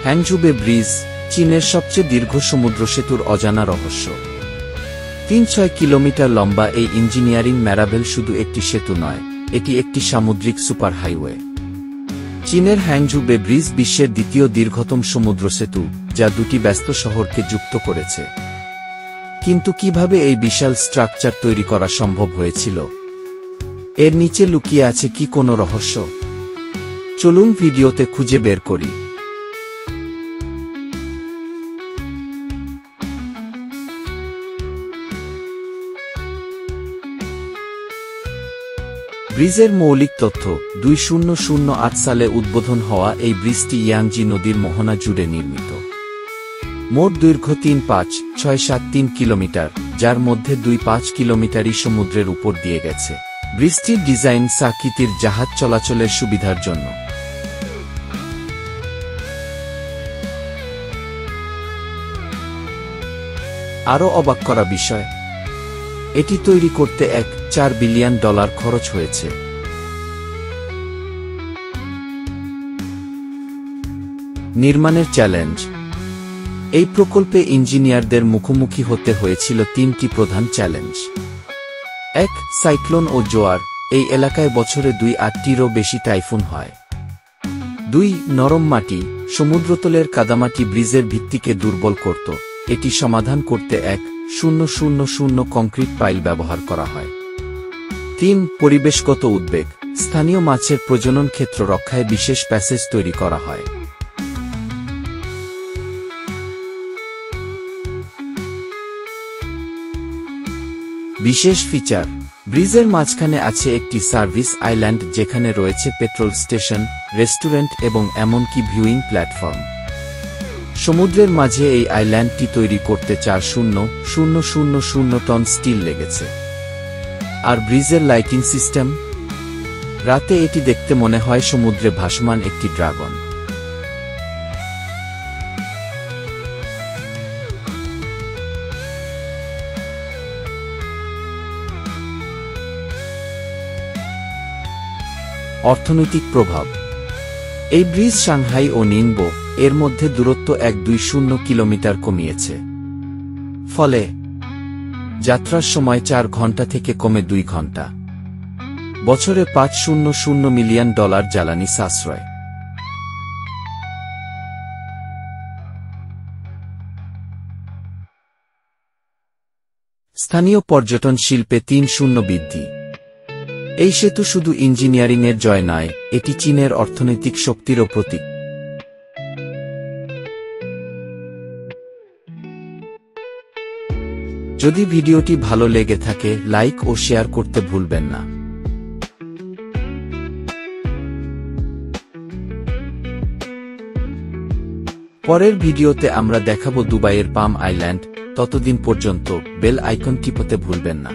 হ্যাংজুবে bridge, চীনের সবচেয়ে দীর্ঘ সমুদ্র সেতুর অজানা রহস্য। ৩৬ কিলোমিটার লম্বা এই ইঞ্জিনিয়ারিং ম্যারাভেল শুধু একটি সেতু নয়, এটি একটি সামুদ্রিক সুপার হাইওয়ে। চীনের হ্যাংজুবে ব্রিজ বিশ্বের দ্বিতীয় দীর্ঘতম সমুদ্র সেতু, যা দুটি ব্যস্ত শহরকে যুক্ত করেছে। কিন্তু কিভাবে এই বিশাল স্ট্রাকচার তৈরি করা সম্ভব হয়েছিল? এর নিচে লুকিয়ে আছে কি কোনো রহস্য? চলুন ভিডিওতে খুঁজে বের করি। ব্রিজের মৌলিক তথ্য। 2008 সালে উদ্বোধন হওয়া এই ব্রিজটি ইয়াংজি নদীর মোহনা জুড়ে নির্মিত। মোট দৈর্ঘ্য 35673 কিলোমিটার, যার মধ্যে 25 কিলোমিটারই সমুদ্রের উপর দিয়ে গেছে। ব্রিজটির ডিজাইন সার্কিটের জাহাজ চলাচলের সুবিধার জন্য। আরও অবাক করা বিষয়, এটি তৈরি করতে $1.4 বিলিয়ন খরচ হয়েছে। নির্মাণের চ্যালেঞ্জ। এই প্রকল্পে ইঞ্জিনিয়ারদের মুখোমুখি হতে হয়েছিল 3টি প্রধান চ্যালেঞ্জ। 1. সাইক্লোন ও জোয়ার। এই এলাকায় বছরে 2-8টিরও বেশি টাইফুন হয়। 2. নরম মাটি। সমুদ্রতলের কাদামাটি ব্রিজের ভিত্তিকে দুর্বল করত। এটি সমাধান করতে 1,000 কংক্রিট পাইল ব্যবহার করা হয়। 3. পরিবেশগত উদ্বেগ। স্থানীয় মাছের প্রজনন ক্ষেত্র রক্ষায় বিশেষ প্যাসেজ তৈরি করা হয়। বিশেষ ফিচার। ব্রিজের মাঝখানে আছে একটি সার্ভিস আইল্যান্ড, যেখানে রয়েছে পেট্রোল স্টেশন, রেস্টুরেন্ট এবং এমনকি ভিউইং প্ল্যাটফর্ম। সমুদ্রের মাঝে এই আইল্যান্ডটি তৈরি করতে 4,000 টন স্টিল লেগেছে। আর ব্রিজের লাইটিং সিস্টেম? রাতে এটি দেখতে মনে হয় সমুদ্রে ভাসমান একটি ড্রাগন। অর্থনৈতিক প্রভাব। এই ব্রিজ সাংহাই ও নিনবো এর মধ্যে দূরত্ব 120 কিলোমিটার কমিয়েছে। ফলে যাত্রার সময় 4 ঘন্টা থেকে কমে 2 ঘন্টা। বছরে $500 মিলিয়ন জ্বালানি সাশ্রয়। স্থানীয় পর্যটন শিল্পে 3 বৃদ্ধি। এই সেতু শুধু ইঞ্জিনিয়ারিংয়ের জয় নয়, এটি চীনের অর্থনৈতিক শক্তিরও প্রতীক। যদি ভিডিওটি ভালো লেগে থাকে, লাইক ও শেয়ার করতে ভুলবেন না। পরের ভিডিওতে আমরা দেখাবো দুবাইয়ের পাম আইল্যান্ড। ততদিন পর্যন্ত বেল আইকন টিপতে ভুলবেন না।